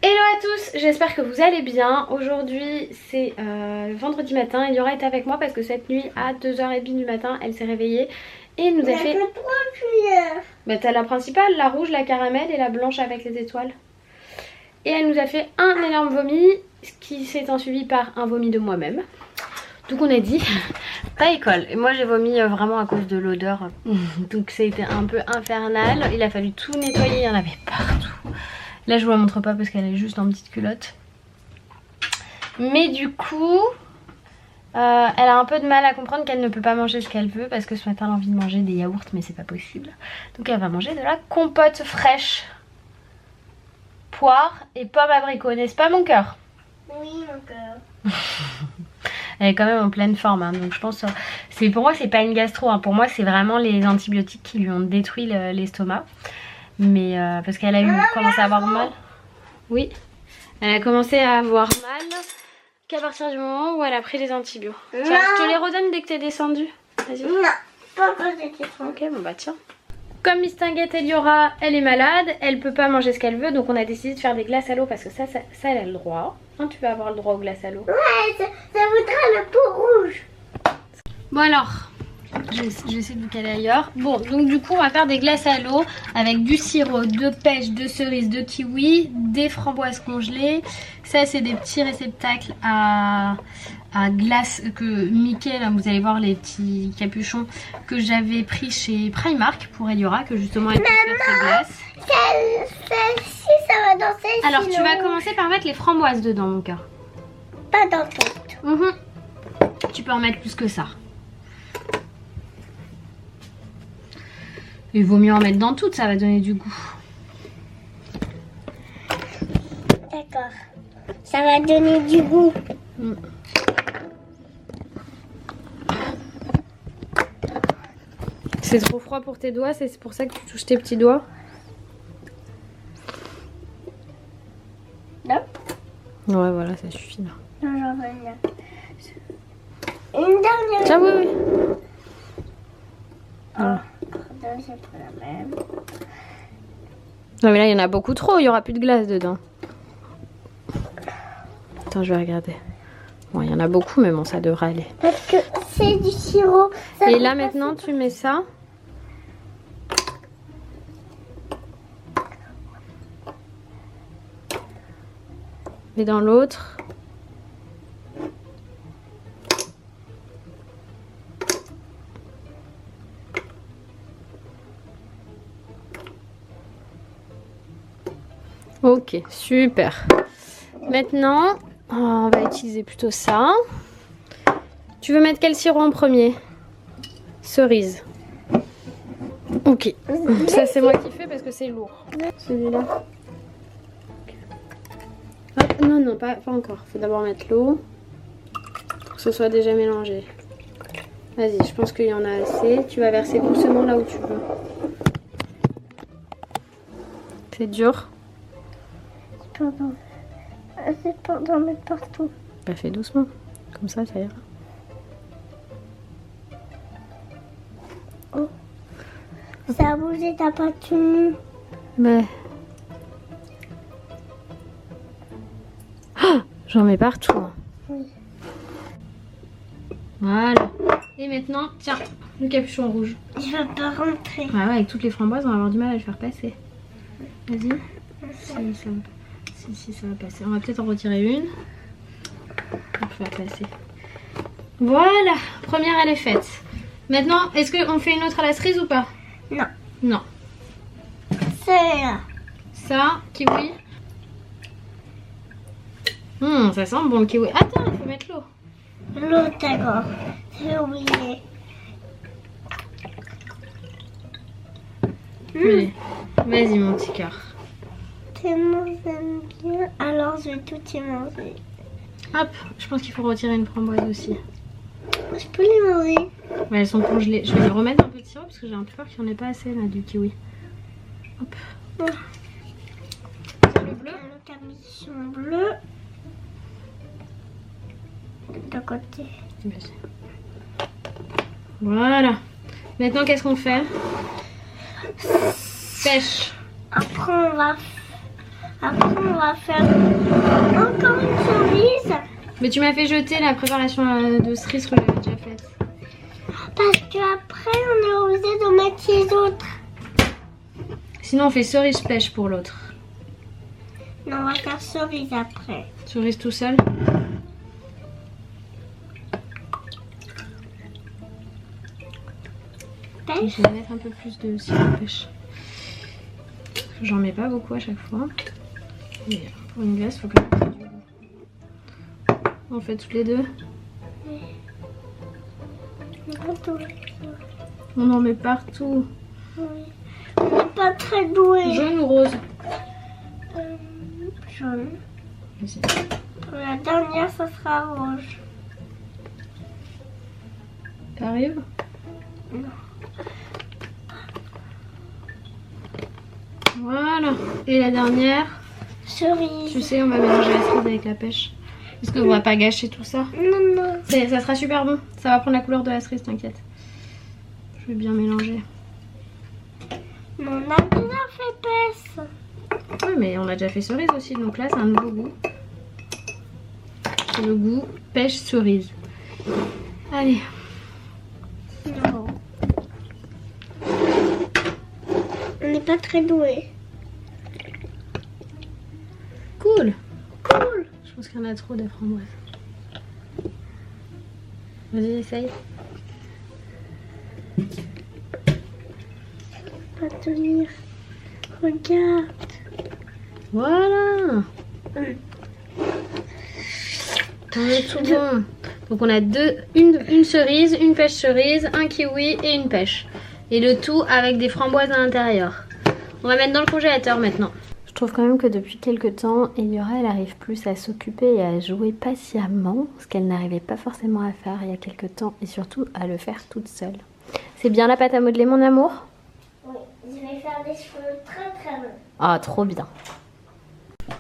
Hello à tous, j'espère que vous allez bien. Aujourd'hui c'est le vendredi matin, Eliora est avec moi parce que cette nuit à 2h30 du matin elle s'est réveillée et nous a fait... que 3 cuillères. Bah t'as la principale, la rouge, la caramel et la blanche avec les étoiles. Et elle nous a fait un énorme vomi, ce qui s'est ensuivi par un vomi de moi-même. Donc on a dit pas école. Et moi j'ai vomi vraiment à cause de l'odeur. Donc ça a été un peu infernal. Il a fallu tout nettoyer, il y en avait partout. Là je vous la montre pas parce qu'elle est juste en petite culotte. Mais du coup elle a un peu de mal à comprendre qu'elle ne peut pas manger ce qu'elle veut. Parce que ce matin elle a envie de manger des yaourts mais c'est pas possible. Donc elle va manger de la compote fraîche. Poire et pomme abricot, n'est-ce pas mon cœur? Oui mon cœur. Elle est quand même en pleine forme hein, donc je pense pour moi c'est pas une gastro hein. Pour moi c'est vraiment les antibiotiques qui lui ont détruit l'estomac. Mais parce qu'elle a commencé à avoir mal. Oui, elle a commencé à avoir mal qu'à partir du moment où elle a pris les antibiotiques. Tiens, je te les redonne dès que t'es descendue. Vas-y. Non, pas quand j'étais descendue. Ok, bon bah tiens. Comme Miss Tinguette Eliora, elle est malade, elle peut pas manger ce qu'elle veut, donc on a décidé de faire des glaces à l'eau parce que ça elle a le droit. Hein, tu vas avoir le droit aux glaces à l'eau. Ouais, ça voudra le pot rouge. Bon alors, je vais essayer de vous caler ailleurs. Bon, donc du coup on va faire des glaces à l'eau avec du sirop, de pêche, de cerise, de kiwi, des framboises congelées. Ça c'est des petits réceptacles à glace que Mickey, là vous allez voir les petits capuchons que j'avais pris chez Primark pour Eliora, que justement elle peut faire ses glaces. Celle-ci ça va dans celle-ci. Alors tu vas commencer par mettre les framboises dedans mon cœur. Pas dans toutes. Tu peux en mettre plus que ça. Il vaut mieux en mettre dans toutes, ça va donner du goût. D'accord. Ça va donner du goût. C'est trop froid pour tes doigts, c'est pour ça que tu touches tes petits doigts? Non. Ouais, voilà, ça suffit là. Non, j'en veux bien. Une dernière. Tiens, oui, oui. Voilà. C'est pas la même. Non, mais là, il y en a beaucoup trop, il n'y aura plus de glace dedans. Attends, je vais regarder. Bon, il y en a beaucoup, mais bon, ça devrait aller. Parce que c'est du sirop. Ça Et là, maintenant, tu mets ça. Et dans l'autre. Ok, super. Maintenant, on va utiliser plutôt ça. Tu veux mettre quel sirop en premier? Cerise. Ok. Ça, c'est moi qui fais parce que c'est lourd. Celui-là. Ah, non, non, pas encore. Faut d'abord mettre l'eau pour que ce soit déjà mélangé. Vas-y, je pense qu'il y en a assez. Tu vas verser doucement là où tu veux. C'est dur. C'est pas d'en mettre partout. Bah fais doucement, comme ça ira. Oh. Ça a bougé, t'as pas tenu. Mais... Oh, j'en mets partout. Oui. Voilà. Et maintenant, tiens, le capuchon rouge. Je veux pas rentrer. Ah ouais, avec toutes les framboises, on va avoir du mal à le faire passer. Vas-y. Si, ça va passer. On va peut-être en retirer une. Pour faire passer. Voilà, première elle est faite. Maintenant, est-ce qu'on fait une autre à la cerise ou pas? Non. Non. C'est là. Ça, kiwi. Ça sent bon le kiwi. Attends, il faut mettre l'eau. L'eau, d'accord. J'ai oublié. Allez, vas-y mon petit cœur. Tellement j'aime bien, alors je vais tout y manger. Hop, je pense qu'il faut retirer une framboise aussi. Je peux les manger. Ouais, elles sont congelées. Je vais lui remettre un peu de sirop parce que j'ai un peu peur qu'il n'y en ait pas assez là du kiwi. Hop. Tiens, le bleu. Le capuchon bleu. De côté. Vas-y. Voilà. Maintenant, qu'est-ce qu'on fait? Pêche. Après, on va Après, on va faire encore une cerise. Mais tu m'as fait jeter la préparation de cerise que j'avais déjà faite. Parce qu'après, on est obligé de mettre les autres. Sinon on fait cerise pêche pour l'autre. Non, on va faire cerise après. Cerise tout seul. Pêche. Je vais mettre un peu plus de sirop pêche. J'en mets pas beaucoup à chaque fois. Mais pour une glace, il faut quand même faire du goût. On fait toutes les deux. On en met partout. Oui. On n'est pas très doué. Jaune ou rose? Jaune. Vas-y. Pour la dernière, ça sera rouge. T'arrives? Non. Voilà. Et la dernière? Cerise. Tu sais, on va mélanger la cerise avec la pêche. Est-ce que on va pas gâcher tout ça? Non, non. Ça sera super bon. Ça va prendre la couleur de la cerise, t'inquiète. Je vais bien mélanger. Mais on a déjà fait pêche. Oui, mais on a déjà fait cerise aussi, donc là c'est un nouveau goût. C'est le goût pêche cerise. Allez. Non. On n'est pas très doué. Cool. Cool. Je pense qu'il y en a trop des framboises. Vas-y, essaye. Pas tenir. Regarde. Voilà. On est tout bon. Donc on a une cerise, une pêche cerise, un kiwi et une pêche. Et le tout avec des framboises à l'intérieur. On va mettre dans le congélateur maintenant. Je trouve quand même que depuis quelques temps, Eliora elle arrive plus à s'occuper et à jouer patiemment, ce qu'elle n'arrivait pas forcément à faire il y a quelques temps, et surtout à le faire toute seule. C'est bien la pâte à modeler, mon amour? Oui, je vais faire des cheveux très très longs. Ah, trop bien.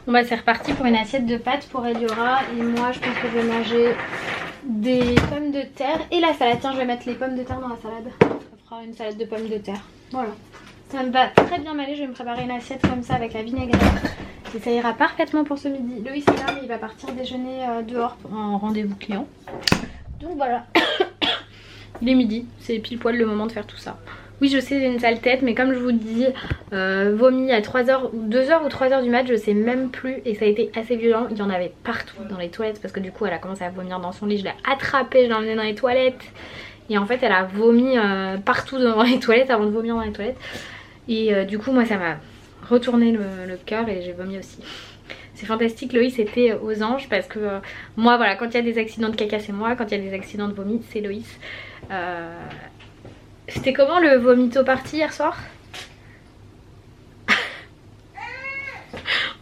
Bon bah c'est reparti pour une assiette de pâtes pour Eliora, et moi je pense que je vais manger des pommes de terre et la salade. Tiens, je vais mettre les pommes de terre dans la salade. Ça fera une salade de pommes de terre. Voilà. Ça me va très bien m'aller. Je vais me préparer une assiette comme ça avec la vinaigrette. Et ça ira parfaitement pour ce midi. Loïs est là, mais il va partir déjeuner dehors en rendez-vous client. Donc voilà. Il est midi. C'est pile poil le moment de faire tout ça. Oui, je sais, j'ai une sale tête, mais comme je vous dis, vomi à 3h ou 2h ou 3h du mat, je sais même plus. Et ça a été assez violent. Il y en avait partout dans les toilettes parce que du coup, elle a commencé à vomir dans son lit. Je l'ai attrapée, je l'ai emmenée dans les toilettes. Et en fait, elle a vomi partout dans les toilettes avant de vomir dans les toilettes. Et du coup, moi, ça m'a retourné le cœur et j'ai vomi aussi. C'est fantastique, Loïs était aux anges parce que moi, voilà, quand il y a des accidents de caca, c'est moi. Quand il y a des accidents de vomi, c'est Loïs. C'était comment le vomito party hier soir?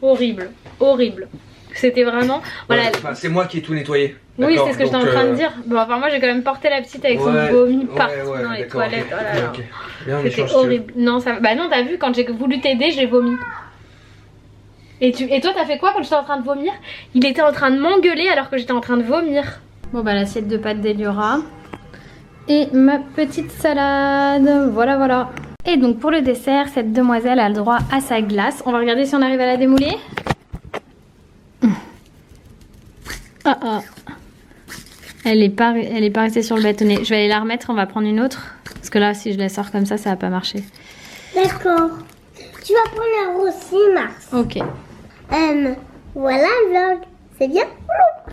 Horrible, horrible. C'était vraiment... Voilà. Ouais, enfin, c'est moi qui ai tout nettoyé. Oui, c'est ce que j'étais en train de dire. Bon, enfin, moi j'ai quand même porté la petite avec son vomi partout dans les toilettes. Okay. Okay. C'était horrible. Non, ça... Bah non, t'as vu, quand j'ai voulu t'aider, j'ai vomi. Et toi, t'as fait quoi quand j'étais en train de vomir? Il était en train de m'engueuler alors que j'étais en train de vomir. Bon, bah l'assiette de pâtes d'Eliora. Et ma petite salade. Voilà, voilà. Et donc pour le dessert, cette demoiselle a le droit à sa glace. On va regarder si on arrive à la démouler. Ah ah. Elle est pas restée sur le bâtonnet. Je vais aller la remettre, on va prendre une autre. Parce que là, si je la sors comme ça va pas marcher. D'accord. Tu vas prendre la rose 6 mars. Ok. Voilà le vlog. C'est bien? Loup.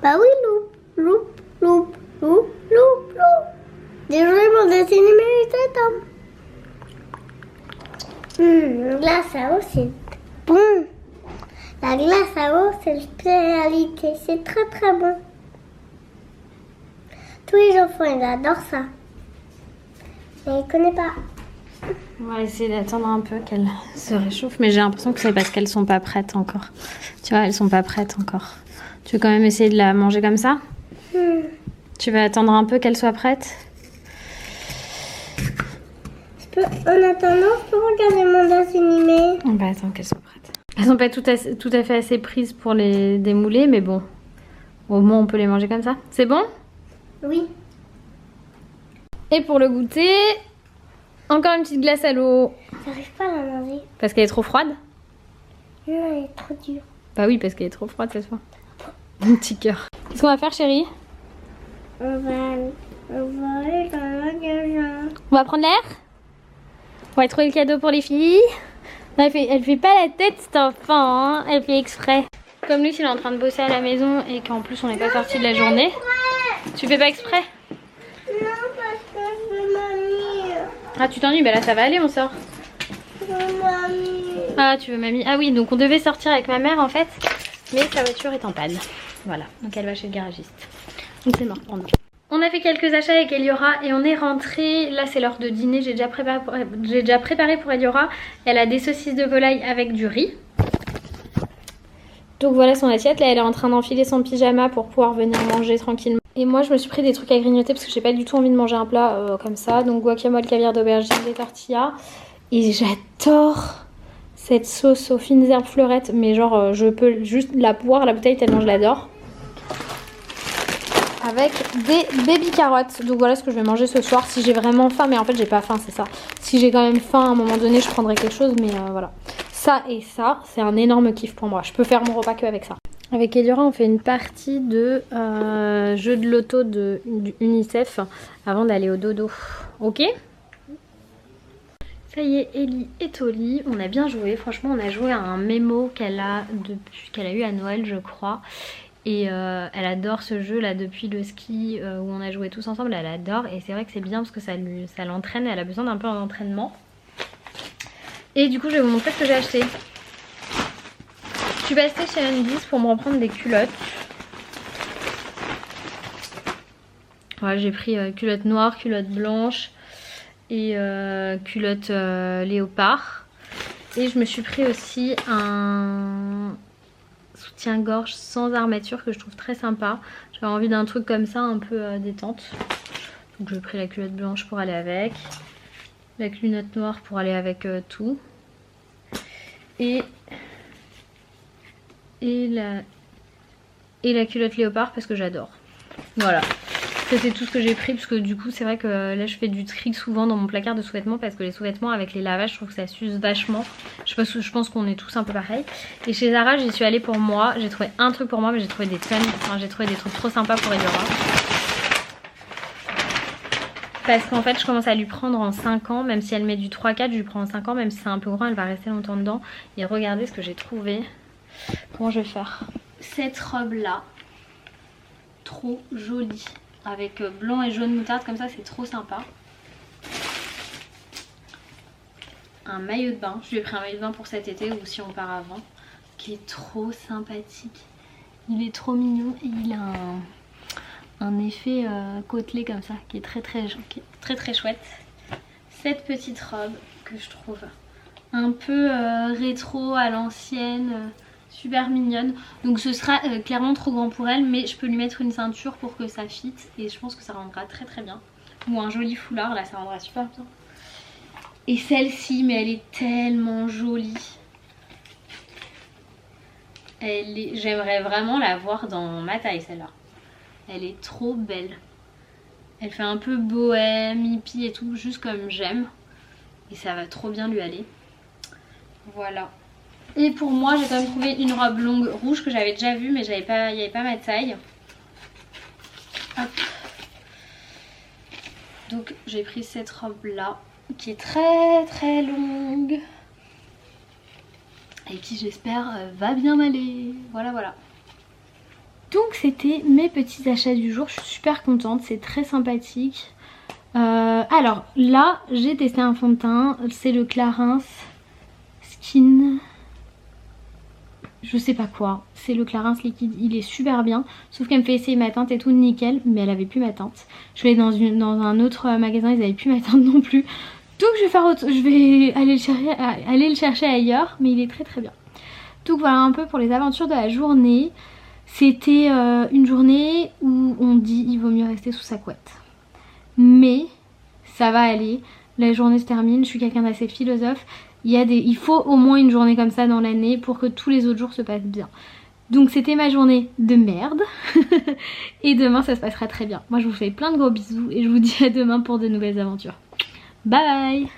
Bah oui, loup. Loup, loup, loup, loup, loup. Désolé pour dessin numéro 7 ans. Glace à eau, c'est bon. La glace à eau, c'est une spécialité. C'est très très bon. Tous les enfants, ils adorent ça. Mais ils ne connaissent pas. On va essayer d'attendre un peu qu'elle se réchauffe. Mais j'ai l'impression que c'est parce qu'elles sont pas prêtes encore. Tu vois, elles sont pas prêtes encore. Tu veux quand même essayer de la manger comme ça? Tu vas attendre un peu qu'elle soit prête? En attendant, je peux regarder mon dessin animé. On va attendre qu'elles soient prêtes. Elles sont pas tout à fait assez prises pour les démouler, mais bon. Au moins, on peut les manger comme ça. C'est bon? Oui. Et pour le goûter, Encore une petite glace à l'eau. J'arrive pas à la manger. Parce qu'elle est trop froide? Non, elle est trop dure. Bah oui, parce qu'elle est trop froide cette fois. Mon petit cœur. Qu'est-ce qu'on va faire, chérie? On va aller dans le magasin. On va prendre l'air? On va trouver le cadeau pour les filles. Non, elle fait pas la tête, cet enfant, hein. Elle fait exprès. Comme lui, il est en train de bosser à la maison et qu'en plus on n'est pas sorti de la journée. Tu fais pas exprès? Non, parce que je veux mamie. Ah, tu t'ennuies? Bah là, ça va aller, on sort. Je veux mamie. Ah, tu veux mamie? Ah oui, donc on devait sortir avec ma mère en fait, mais sa voiture est en panne. Voilà, donc elle va chez le garagiste. Donc c'est mort pour nous. On a fait quelques achats avec Eliora et on est rentré. Là c'est l'heure de dîner, j'ai déjà préparé pour Eliora. Elle a des saucisses de volaille avec du riz. Donc voilà son assiette, là elle est en train d'enfiler son pyjama pour pouvoir venir manger tranquillement. Et moi je me suis pris des trucs à grignoter parce que j'ai pas du tout envie de manger un plat comme ça. Donc guacamole, caviar d'aubergine, des tortillas. Et j'adore cette sauce aux fines herbes fleurettes, mais genre je peux juste la boire la bouteille tellement je l'adore. Avec des baby carottes. Donc voilà ce que je vais manger ce soir si j'ai vraiment faim, mais en fait j'ai pas faim, c'est ça. Si j'ai quand même faim à un moment donné je prendrai quelque chose, mais voilà. Ça et ça, c'est un énorme kiff pour moi. Je peux faire mon repas que avec ça. Avec Eliora on fait une partie de jeu de loto du UNICEF avant d'aller au dodo. Ok ? Ça y est, Ellie est au lit, on a bien joué, franchement on a joué à un mémo qu'elle a eu à Noël je crois. Et elle adore ce jeu là depuis le ski où on a joué tous ensemble, elle adore. Et c'est vrai que c'est bien parce que ça l'entraîne, elle a besoin d'un peu d'entraînement. Et du coup je vais vous montrer ce que j'ai acheté. Je suis passée chez Undies pour me reprendre des culottes. Voilà, j'ai pris culotte noire, culotte blanche et culotte léopard. Et je me suis pris aussi un soutien-gorge sans armature que je trouve très sympa. J'avais envie d'un truc comme ça un peu détente. Donc j'ai pris la culotte blanche pour aller avec. La culotte noire pour aller avec tout. Et la culotte léopard parce que j'adore. Voilà. C'est tout ce que j'ai pris parce que du coup c'est vrai que là je fais du tri souvent dans mon placard de sous-vêtements parce que les sous-vêtements avec les lavages je trouve que ça s'use vachement. Je pense qu'on est tous un peu pareil. Et chez Zara j'y suis allée pour moi, j'ai trouvé un truc pour moi mais j'ai trouvé des tonnes, enfin j'ai trouvé des trucs trop sympas pour Eliora. Parce qu'en fait je commence à lui prendre en 5 ans, même si elle met du 3-4 je lui prends en 5 ans, même si c'est un peu grand elle va rester longtemps dedans. Et regardez ce que j'ai trouvé. Comment je vais faire? Cette robe là, trop jolie. Avec blanc et jaune moutarde comme ça c'est trop sympa. Un maillot de bain, je lui ai pris un maillot de bain pour cet été ou si on part avant, qui est trop sympathique. Il est trop mignon et il a un effet côtelé comme ça qui est très chouette. Cette petite robe que je trouve un peu rétro à l'ancienne, super mignonne. Donc ce sera clairement trop grand pour elle, mais je peux lui mettre une ceinture pour que ça fit et je pense que ça rendra très bien. Ou un joli foulard, là ça rendra super bien. Et celle-ci, mais elle est tellement jolie. J'aimerais vraiment la voir dans ma taille celle-là. Elle est trop belle. Elle fait un peu bohème, hippie et tout, juste comme j'aime. Et ça va trop bien lui aller. Voilà. Et pour moi j'ai quand même trouvé une robe longue rouge que j'avais déjà vue mais il n'y avait pas ma taille. Hop. Donc j'ai pris cette robe là qui est très longue et qui j'espère va bien m'aller. Voilà. Donc c'était mes petits achats du jour, je suis super contente, c'est très sympathique. Alors là j'ai testé un fond de teint, c'est le Clarins Skin... je sais pas quoi, c'est le Clarins liquide, il est super bien, sauf qu'elle me fait essayer ma teinte et tout nickel, mais elle avait plus ma teinte. Je vais dans un autre magasin, ils avaient plus ma teinte non plus, donc je vais aller le chercher ailleurs, mais il est très bien. Donc voilà un peu pour les aventures de la journée. C'était une journée où on dit il vaut mieux rester sous sa couette, mais ça va aller, la journée se termine, je suis quelqu'un d'assez philosophe. Il faut au moins une journée comme ça dans l'année pour que tous les autres jours se passent bien. Donc c'était ma journée de merde. Et demain ça se passera très bien. Moi je vous fais plein de gros bisous et je vous dis à demain pour de nouvelles aventures. Bye bye.